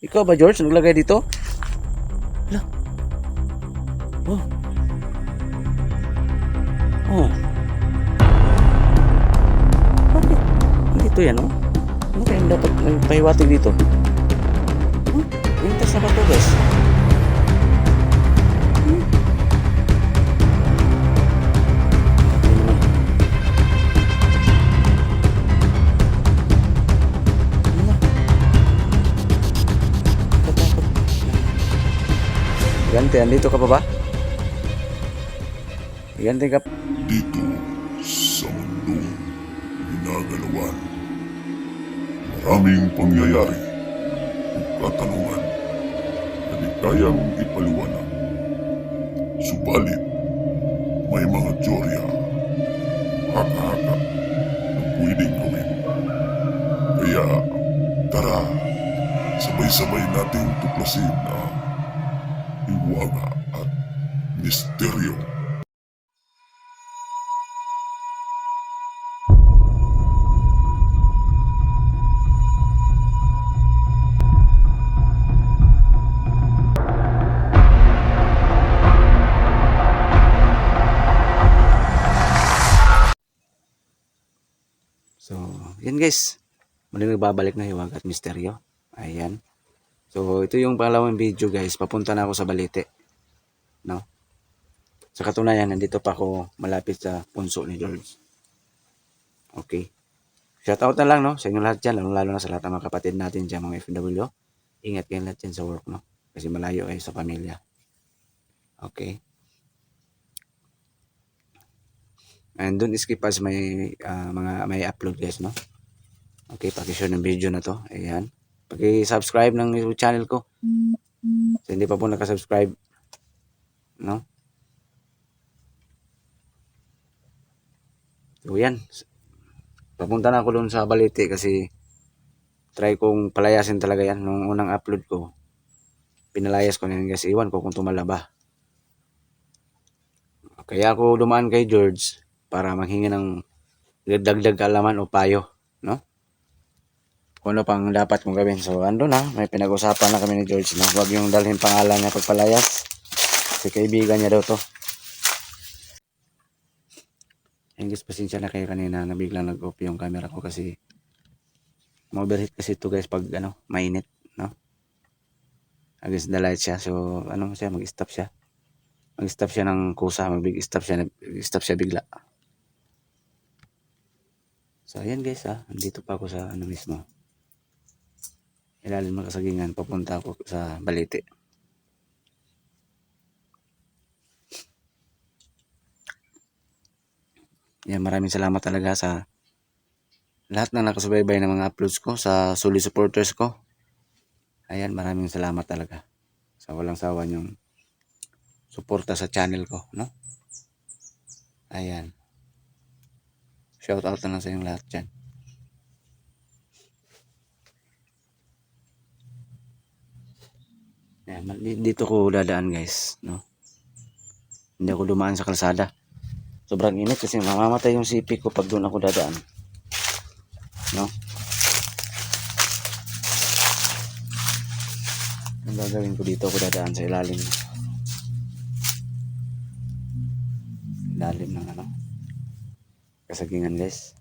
Ikaw ba, George? Naglagay dito? Hala. Oh. Oh. Bakit? Dito yan, oh. Ano kayang dapat pahiwatig dito? Hmm? Mintas na ba ito, guys? Hmm? Ito naman. Ano na? Katakot. Gante, andito ka pa ba? Gante ka. Dito sa mundong ginagalawan, maraming pangyayari o katanungan na di kayang ipaliwanag. Subalit, may mga teorya, haka-haka na pwedeng gawin. Kaya, tara, sabay-sabay nating tuklasin ang hiwaga at misteryo. So, yan guys. Muli nagbabalik na hiwaga at misteryo. Ayan. So, ito yung pangalawang video guys. Papunta na ako sa Balite. No? Sa katunayan, nandito pa ako malapit sa punso ni George. Okay. Shoutout na lang, no? Sa inyo lahat dyan. Lalo na sa lahat ng mga kapatid natin dyan, mga FW. Ingat kayo lahat dyan sa work, no? Kasi malayo kayo sa pamilya. Okay. And don't skip as may mga may upload guys, no? Okay, paki-share ng video na to. Ayan. Paki-subscribe ng YouTube channel ko. So, hindi pa po nakasubscribe, no? So, yan. Papunta na ako doon sa Balite kasi try kong palayasin talaga yan. Nung unang upload ko, pinalayas ko na yan kasi iwan ko kung tumalaba. Kaya ako dumaan kay George para manghingi ng dagdag kaalaman o payo, no? Kung ano pang dapat kong gawin. So, ando na. May pinag-usapan na kami ni George, no? Huwag yung dalhin pangalan niya pagpalayas. Kasi kaibigan niya daw to. Guys, pasensya na kayo kanina na biglang nag-off yung camera ko kasi ma-overheat kasi ito guys pag mainit, no? Against the light siya. So, mag-stop siya. Mag-stop siya ng kusa, mag-stop siya, bigla. So, ayan guys andito pa ako sa mismo. Ilalim ng kasagingan, papunta ako sa Balite. Yan, maraming salamat talaga sa lahat ng nakasubaybay ng mga uploads ko, sa solid supporters ko. Ayan, maraming salamat talaga sa walang sawa niyong suporta sa channel ko, no? Ayan. Shout out na lang sa inyong lahat dyan. Ayan, dito ko dadaan guys, no? Hindi ako dumaan sa kalsada. Sobrang init kasi mamamatay yung sipik ko pag doon ako dadaan, no? Ang gagawin ko dito ako dadaan sa ilalim ng kasagingan guys.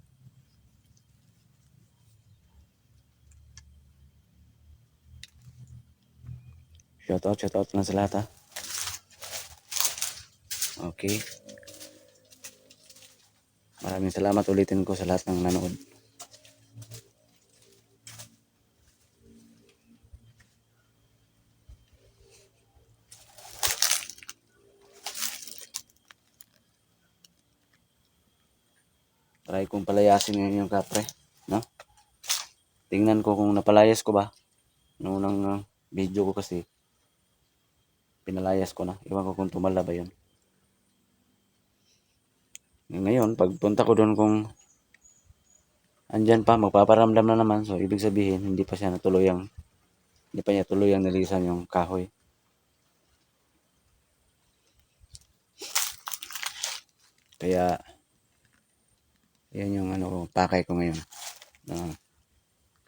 Shout out lang sa lahat Okay. Maraming salamat ulitin ko sa lahat ng nanood. Try kong palayasin ngayon yung kapre, no? Tingnan ko kung napalayas ko ba. Noong unang video ko kasi pinalayas ko na. Iwan ko kung tumala ba yun. Ngayon, pagpunta ko doon kung andyan pa, magpaparamdam na naman. So, ibig sabihin, hindi pa niya tuluyang nilisan yung kahoy. Kaya, yan yung pakay ko ngayon.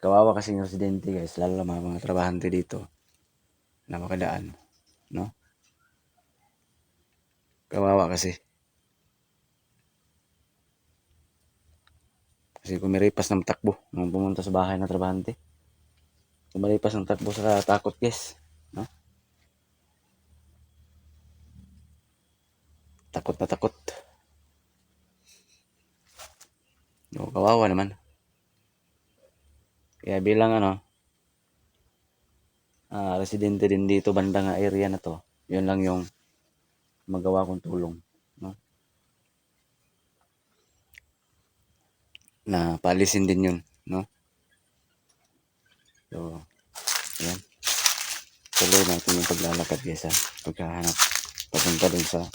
Kawawa kasi yung residente guys, lalo na mga trabahante dito na makadaan, no? Kawawa kasi. Kasi kung may ripas ng takbo nung pumunta sa bahay ng trabahante, kung may ripas ng takbo sa takot guys, no? Takot na takot. No, kawawa naman. Kaya bilang residente din dito bandang area na to, yun lang yung magawa kong tulong, no? Na paalisin din yun, no? So, ayan. Tuloy natin yung paglalakad guys ha. Pagkahanap. Papunta dun sa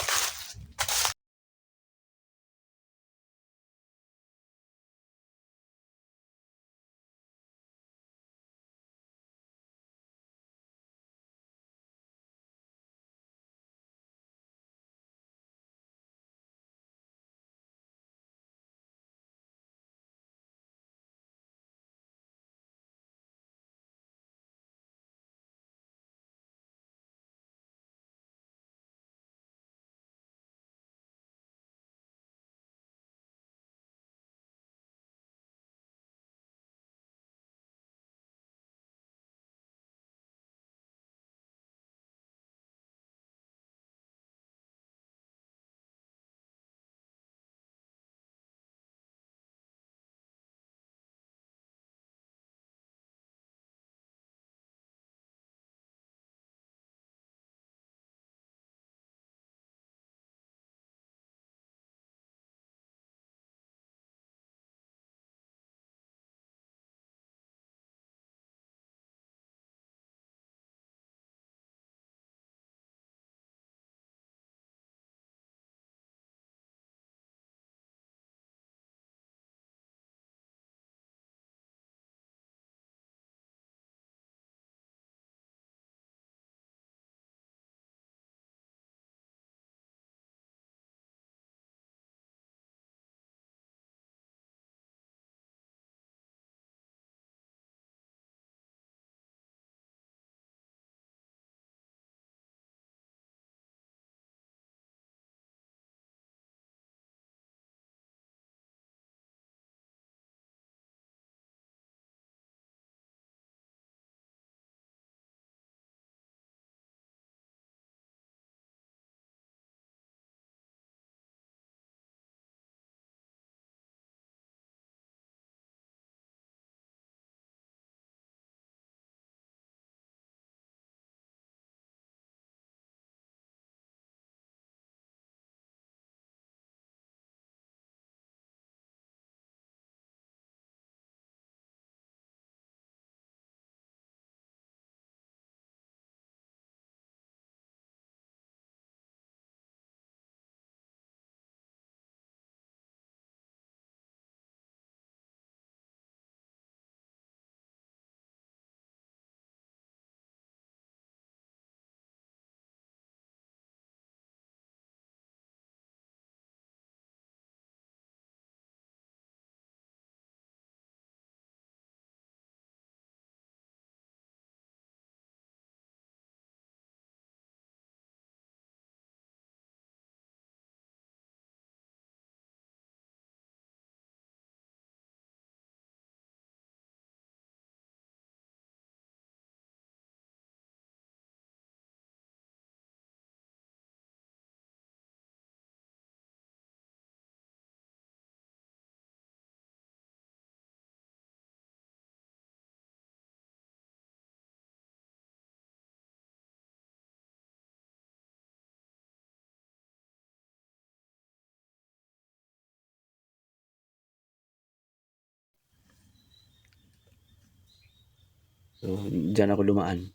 so diyan ako dumaan.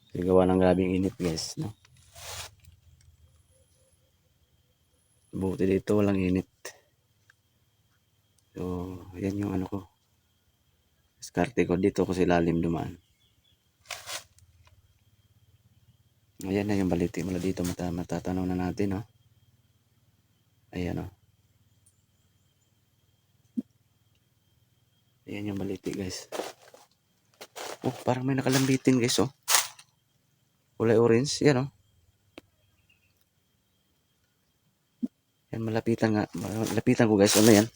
Kasi gawa ng grabing init guys, no? Buti dito walang init. So, yan yung ko. Diskarte ko dito ko sa ilalim dumaan. Ayan na yung baliti mula dito matatanaw na natin, no? Ayan, no? Ayan yung yung baliti guys. Oh, parang may nakalambitin guys oh. Kulay orange. Yan oh. Yan, malapitan nga. Malapitan ko guys. Ano yan?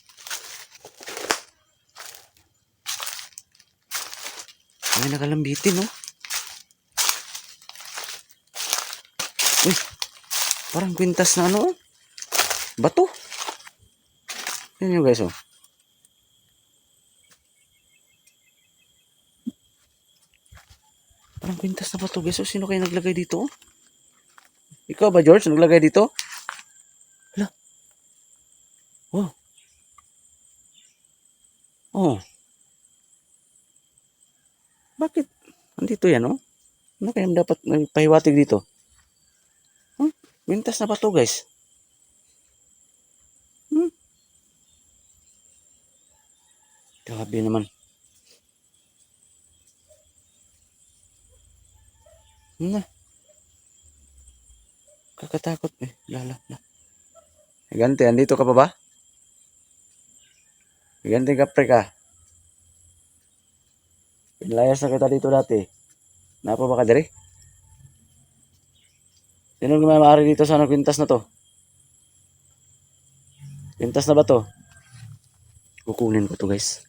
May nakalambitin oh. Uy, parang kwintas na ano oh. Bato. Yan yung guys oh. Parang kwintas na bato guys oh. Sino kayo naglagay dito oh? Ikaw ba George? Naglagay dito? Hala. Oh. Oh. Bakit? Andito yan oh. Ano kaya dapat pahiwatig dito? Huh? Kwintas na bato guys. Grabe naman. Na. Kakatakot eh. Lala. Higante, andito ka pa ba? Higante kapre ka. Pinlayas na kita dito dati. Napa ba ka diri? Sino may-ari dito sa kwintas na to? Kwintas na ba to? Kukunin ko to guys.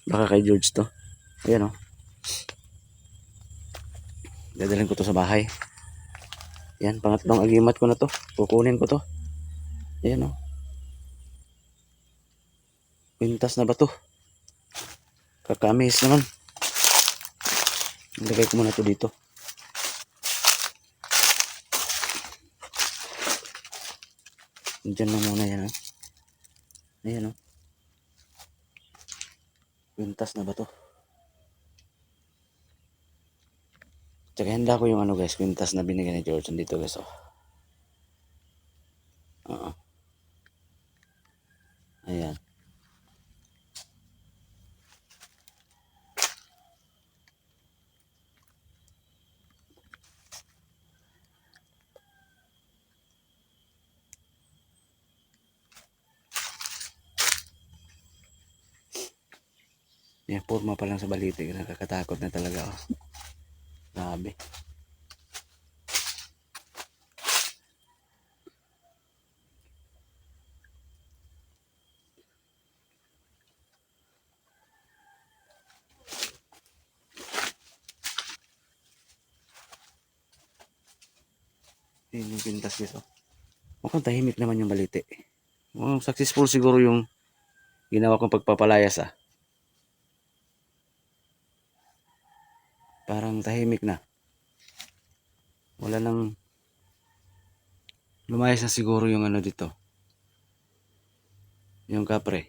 Baka kay George to. Ayan oh. Dadalhin ko to sa bahay. Yan, pangatlong agimat ko na to. Kukunin ko to. Ayan oh. Kwintas na ba to? Kakamis naman. Ilagay ko muna to dito. Diyan na muna yan oh. Ayan oh. Kwintas na ba to? Tsaka handa ko yung ano guys, kwintas na binigyan ni George. Dito guys oh. Oo. Ayan. Yan, porma pa lang sa baliti. Nakakatakot na talaga oh. Grabe. Yan yung pintas guys oh. Mukhang tahimik naman yung baliti. Mukhang successful siguro yung ginawa kong pagpapalayas ah. Parang tahimik na. Wala nang lumayas na siguro yung ano dito. Yung kapre.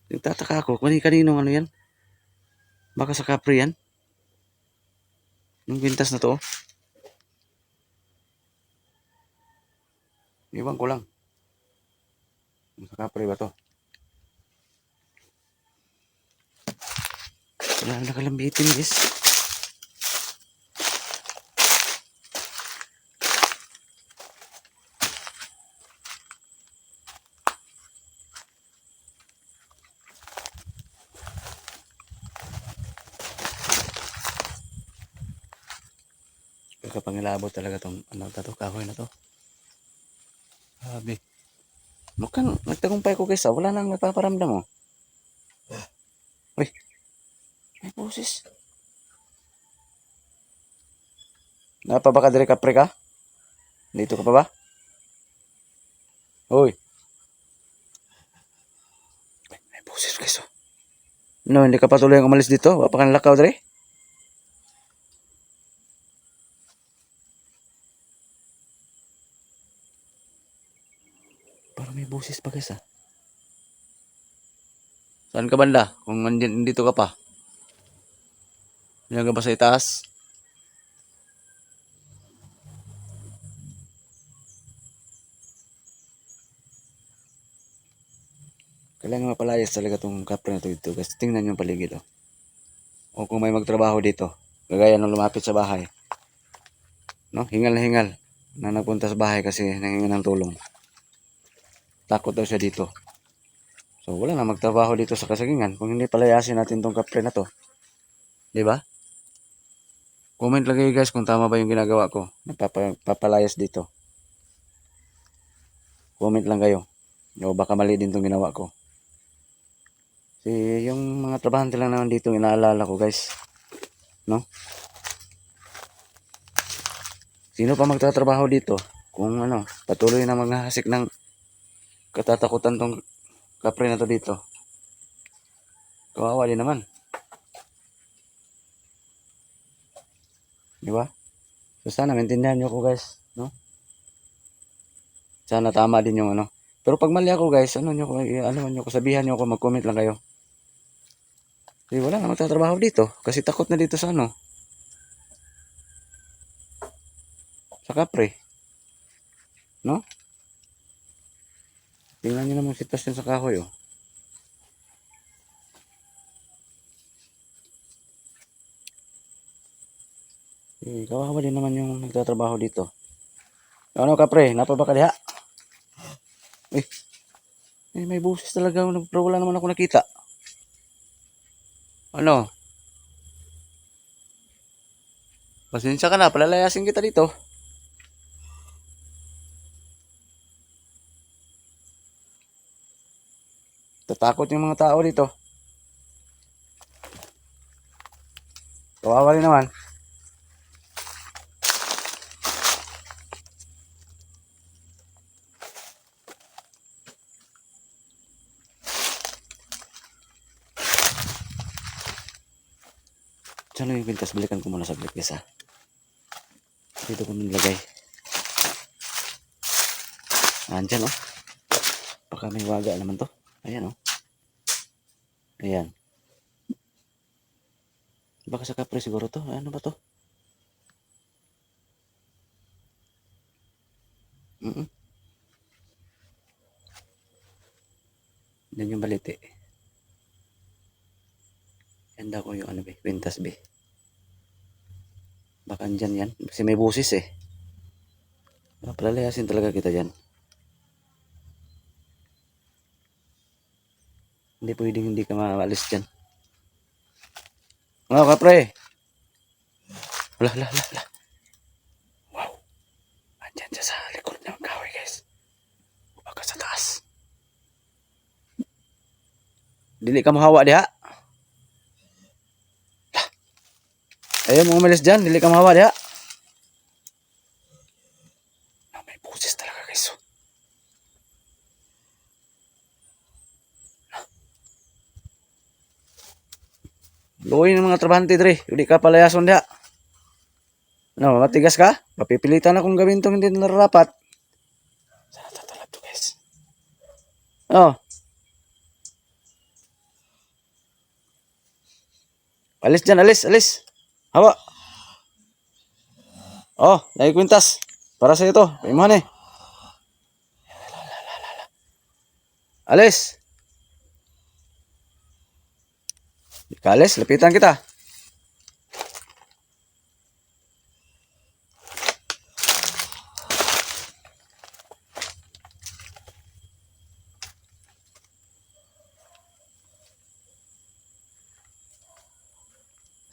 Nagtataka ako, kaninong ano yan? Baka sa kapre yan? Yung pintas na to. Iwan ko lang. Sa kapre ba to? Wala na nakalambitin guys. Kakapangilabot talaga tong ano to, kahoy na to. Sabi. Mukhang nagtagumpay ko guys ah. Wala nang nagpaparamdam oh. Uy. May boses. Napa ba ka dire kapre ka? Dito ka pa ba? Uy. May boses guys oh. No, hindi ka pa tuloy ang umalis dito. Wala pa ka nalakaw dire. Parang may boses pa guys ah. Saan ka banda? Kung nandito ka pa. Diyan ka ba sa itaas? Kailangan mapalayas talaga tong kapre na to dito guys. Tingnan yung paligid oh. O kung may magtrabaho dito. Gagaya nung lumapit sa bahay. No? Hingal na hingal. Na nagpunta sa bahay kasi nangingan ng tulong. Takot daw siya dito. So wala na magtrabaho dito sa kasagingan kung hindi palayasin natin tong kapre na to. Di ba? Comment lang kayo guys kung tama ba yung ginagawa ko. Papalayas dito. Comment lang kayo. O baka mali din tong ginawa ko. Kasi yung mga trabahante lang naman dito inaalala ko guys. No? Sino pa magtatrabaho dito? Kung ano, patuloy na maghahasik ng katatakutan tong kapre na to dito. Kawawa din naman. Di ba? So sana maintindihan nyo ko guys. No? Sana tama din yung ano. Pero pag mali ako guys, ano nyo ko, sabihan nyo ako, mag-comment lang kayo. Kasi wala na magtatrabaho dito. Kasi takot na dito sa ano. Sa kapre. No? Tingnan nyo naman sitwasyon sa kahoy oh. Kawawa din naman yung nagtatrabaho dito. Ano kapre, napa ba ka diha? May buses talaga, pero wala naman ako nakita. Ano? Pasensya ka na, palalayasin kita dito. Tatakot yung mga tao dito. Kawawa rin naman. Saan yung pintas? Balikan ko muna saglit guys ha. Dito ko nilagay. Andyan oh. Baka may waga naman to. Ayan oh. Ayan. Baka sa kapre siguro to. Ano ba to? Yan yung balite. Yan daw ko yung ano be. Pintas be. Baka andyan yan. Kasi may busis eh. Palalayasin talaga kita dyan. Hindi pwedeng hindi ka maalis dyan. Mga kapre. Wala. Wow. Andyan siya sa likod ng kahoy guys. Baka sa taas. Dili ka mahawa diha. Ayaw mo umalis dyan. Dili ka mahawa diha. May busis talaga guys. Luoy ng mga trabahante dre. Hindi ka palayason diha. Ano, matigas ka? Papipilitan akong gawin itong hindi nararapat. Sana tatalab to guys. Oh. Alis dyan, alis. Hawa. Oh, naikwintas. Para sa ito. Paimuhan eh. Alis. Alis, lapitan kita.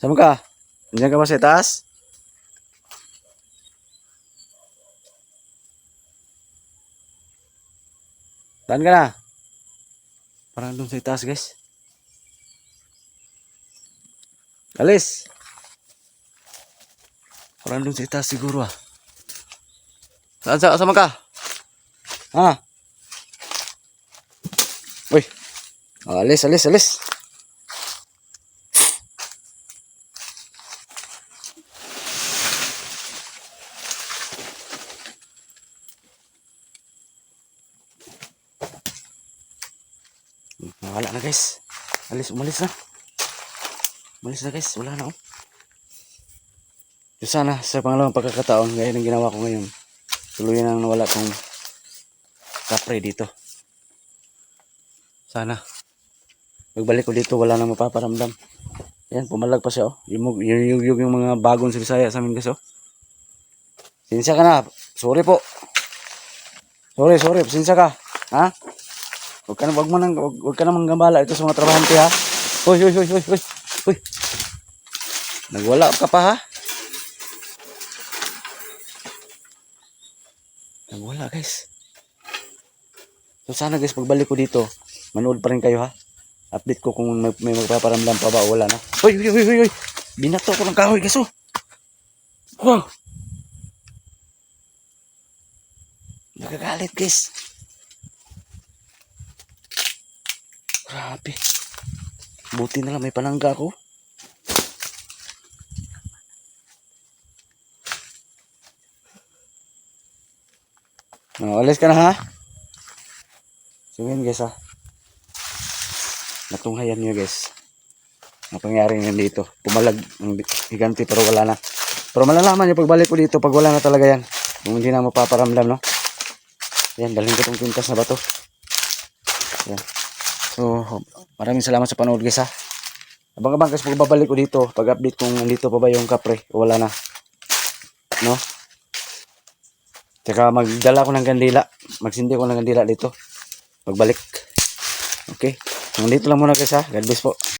Sama ka? Nandiyan ka ba sa taas? Saan ka na? Parang doon sa taas guys. Alis. Parang doon sa taas siguro ah. Saan sama ka? Ha? Uy. Alis. Wala na guys. Umalis na. Umalis na guys. Wala na oh. So sana sa pangalawang pagkakataon gaya ng ginawa ko ngayon. Tuluyan nang nawala kong kapre dito. Sana. Magbalik ko dito wala nang mapaparamdam. Ayan, pumalag pa siya oh. Yung mga bagong Bisaya sa amin guys oh. Sinsya ka na. Sorry po. Sorry. Sinsya ka. Ha? Huwag ka nang gambala ito sa mga trabahante ha. Hoy, hoy, hoy, hoy, hoy. Hoy. Nagwala ka pa ha? Nagwala guys. So sana guys, pagbalik ko dito, manood pa rin kayo ha. Update ko kung may magpaparamdam pa ba o wala na. Hoy, hoy, hoy, hoy, hoy. Binato ko ng kahoy guys oh. Wow. Nagagalit guys. Grabe. Buti na lang may panangga ako. Alis ka na ha. So yun guys ha. Natunghayan nyo guys. Ang pangyari nga dito. Pumalag ang higanti pero wala na. Pero malalaman nyo pagbalik ko dito pag wala na talaga yan. Kung hindi na mapaparamdam no. Yan, dalhin ko itong pintas na bato. Yan. So, maraming salamat sa panood guys ha. Abang-abang kasi pagbabalik ko dito, pag-update kung nandito pa ba yung kapre o wala na. No? Tsaka magdala ko ng kandila. Magsindi ko ng kandila dito. Pagbalik. Okay? Nandito lang muna guys ha. God bless po.